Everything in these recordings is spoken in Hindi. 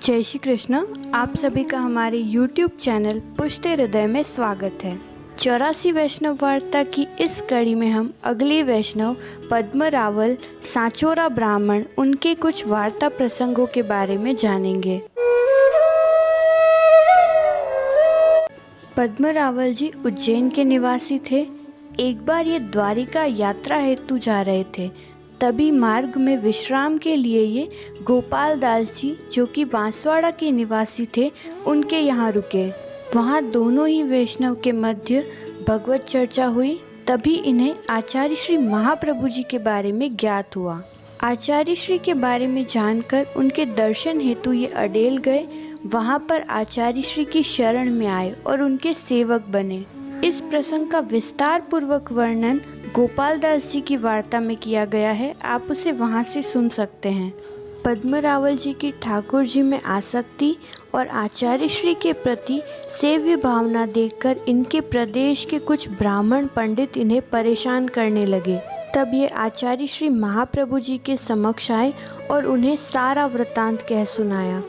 जय श्री कृष्ण। आप सभी का हमारे YouTube चैनल पुष्टि हृदय में स्वागत है। 84 वैष्णव वार्ता की इस कड़ी में हम अगले वैष्णव पद्म रावल सांचोरा ब्राह्मण उनके कुछ वार्ता प्रसंगों के बारे में जानेंगे। पद्म रावल जी उज्जैन के निवासी थे। एक बार ये द्वारिका यात्रा हेतु जा रहे थे। तभी मार्ग में विश्राम के लिए ये गोपाल दास जी, जो कि बांसवाड़ा के निवासी थे, उनके यहाँ रुके। वहाँ दोनों ही वैष्णव के मध्य भगवत चर्चा हुई। तभी इन्हें आचार्य श्री महाप्रभु जी के बारे में ज्ञात हुआ। आचार्य श्री के बारे में जानकर उनके दर्शन हेतु ये अडेल गए। वहाँ पर आचार्य श्री की शरण में आए और उनके सेवक बने। इस प्रसंग का विस्तार पूर्वक वर्णन गोपाल दास जी की वार्ता में किया गया है। आप उसे वहां से सुन सकते हैं। पद्म रावल जी की ठाकुर जी में आसक्ति और आचार्य श्री के प्रति सेव्य भावना देखकर इनके प्रदेश के कुछ ब्राह्मण पंडित इन्हें परेशान करने लगे। तब ये आचार्य श्री महाप्रभु जी के समक्ष आए और उन्हें सारा वृतांत कह सुनाया।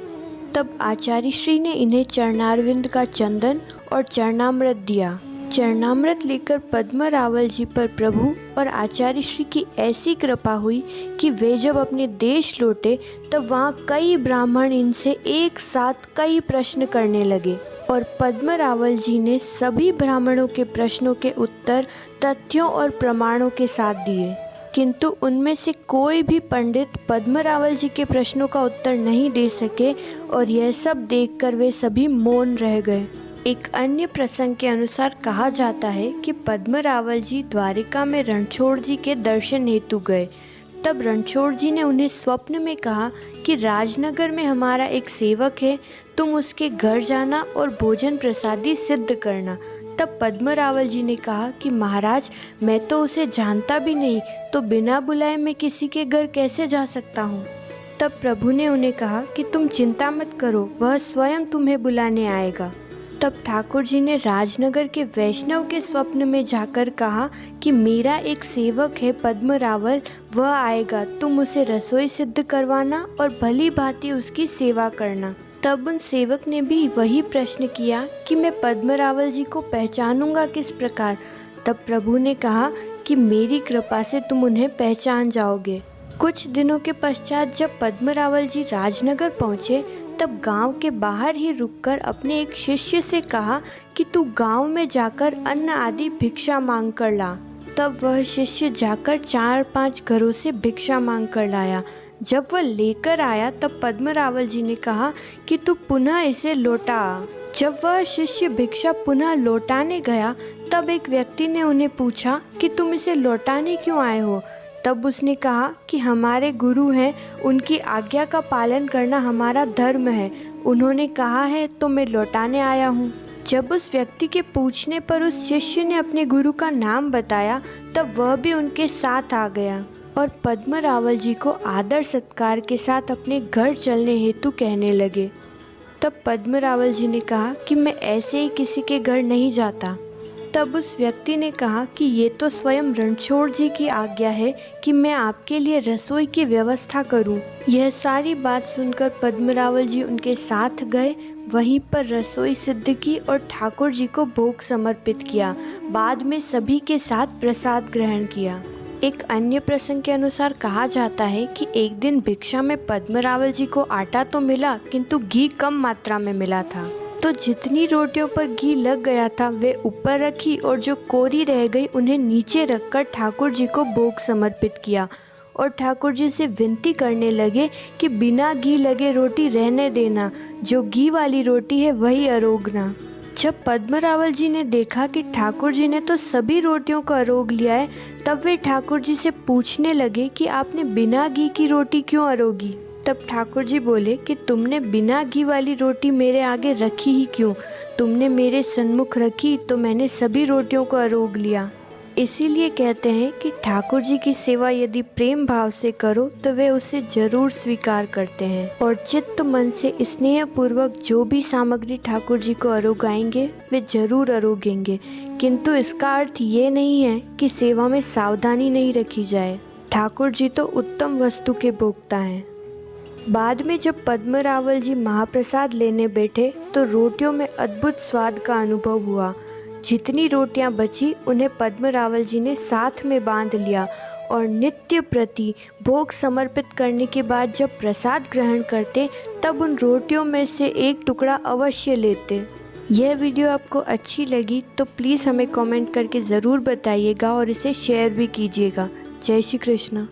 तब आचार्य श्री ने इन्हें चरणारविंद का चंदन और चरणामृत दिया। चरणामृत लेकर पद्म रावल जी पर प्रभु और आचार्य श्री की ऐसी कृपा हुई कि वे जब अपने देश लौटे तब वहाँ कई ब्राह्मण इनसे एक साथ कई प्रश्न करने लगे और पद्म रावल जी ने सभी ब्राह्मणों के प्रश्नों के उत्तर तथ्यों और प्रमाणों के साथ दिए। किंतु उनमें से कोई भी पंडित पद्म रावल जी के प्रश्नों का उत्तर नहीं दे सके और यह सब देखकर वे सभी मौन रह गए। एक अन्य प्रसंग के अनुसार कहा जाता है कि पद्म रावल जी द्वारिका में रणछोड़ जी के दर्शन हेतु गए। तब रणछोड़ जी ने उन्हें स्वप्न में कहा कि राजनगर में हमारा एक सेवक है, तुम उसके घर जाना और भोजन प्रसादी सिद्ध करना। तब पद्म रावल जी ने कहा कि महाराज, मैं तो उसे जानता भी नहीं, तो बिना बुलाए मैं किसी के घर कैसे जा सकता हूँ। तब प्रभु ने उन्हें कहा कि तुम चिंता मत करो, वह स्वयं तुम्हें बुलाने आएगा। तब ठाकुर जी ने राजनगर के वैष्णव के स्वप्न में जाकर कहा कि मेरा एक सेवक है पद्म रावल, वह आएगा, तुम उसे रसोई सिद्ध करवाना और भली भांति उसकी सेवा करना। तब उन सेवक ने भी वही प्रश्न किया कि मैं पद्म रावल जी को पहचानूंगा किस प्रकार। तब प्रभु ने कहा कि मेरी कृपा से तुम उन्हें पहचान जाओगे। कुछ दिनों के पश्चात जब पद्म रावल जी राजनगर पहुँचे तब गांव के बाहर ही रुककर अपने एक शिष्य से कहा कि तू गांव में जाकर अन्न आदि भिक्षा मांग कर ला। तब वह शिष्य जाकर 4-5 घरों से भिक्षा मांग कर लाया। जब वह लेकर आया तब पद्म रावल जी ने कहा कि तू पुनः इसे लौटा। जब वह शिष्य भिक्षा पुनः लौटाने गया तब एक व्यक्ति ने उन्हें पूछा कि तुम इसे लौटाने क्यों आए हो। तब उसने कहा कि हमारे गुरु हैं, उनकी आज्ञा का पालन करना हमारा धर्म है, उन्होंने कहा है तो मैं लौटाने आया हूँ। जब उस व्यक्ति के पूछने पर उस शिष्य ने अपने गुरु का नाम बताया तब वह भी उनके साथ आ गया और पद्म रावल जी को आदर सत्कार के साथ अपने घर चलने हेतु कहने लगे। तब पद्म रावल जी ने कहा कि मैं ऐसे ही किसी के घर नहीं जाता। तब उस व्यक्ति ने कहा कि ये तो स्वयं रणछोड़ जी की आज्ञा है कि मैं आपके लिए रसोई की व्यवस्था करूं। यह सारी बात सुनकर पद्म रावल जी उनके साथ गए। वहीं पर रसोई सिद्ध की और ठाकुर जी को भोग समर्पित किया। बाद में सभी के साथ प्रसाद ग्रहण किया। एक अन्य प्रसंग के अनुसार कहा जाता है कि एक दिन भिक्षा में पद्म रावल जी को आटा तो मिला किंतु घी कम मात्रा में मिला था। तो जितनी रोटियों पर घी लग गया था वे ऊपर रखी और जो कोरी रह गई उन्हें नीचे रखकर ठाकुर जी को भोग समर्पित किया और ठाकुर जी से विनती करने लगे कि बिना घी लगे रोटी रहने देना, जो घी वाली रोटी है वही अरोगना। जब पद्म रावल जी ने देखा कि ठाकुर जी ने तो सभी रोटियों को अरोग लिया है, तब वे ठाकुर जी से पूछने लगे कि आपने बिना घी की रोटी क्यों अरोगी। तब ठाकुर जी बोले कि तुमने बिना घी वाली रोटी मेरे आगे रखी ही क्यों, तुमने मेरे सन्मुख रखी तो मैंने सभी रोटियों को अरोग लिया। इसीलिए कहते हैं कि ठाकुर जी की सेवा यदि प्रेम भाव से करो तो वे उसे जरूर स्वीकार करते हैं और चित्त मन से स्नेह पूर्वक जो भी सामग्री ठाकुर जी को अरोगाएंगे वे जरूर अरोगेंगे। किंतु इसका अर्थ ये नहीं है कि सेवा में सावधानी नहीं रखी जाए। ठाकुर जी तो उत्तम वस्तु के भोक्ता हैं। बाद में जब पद्मरावल जी महाप्रसाद लेने बैठे तो रोटियों में अद्भुत स्वाद का अनुभव हुआ। जितनी रोटियां बची उन्हें पद्मरावल जी ने साथ में बांध लिया और नित्य प्रति भोग समर्पित करने के बाद जब प्रसाद ग्रहण करते तब उन रोटियों में से एक टुकड़ा अवश्य लेते। यह वीडियो आपको अच्छी लगी तो प्लीज़ हमें कमेंट करके ज़रूर बताइएगा और इसे शेयर भी कीजिएगा। जय श्री कृष्ण।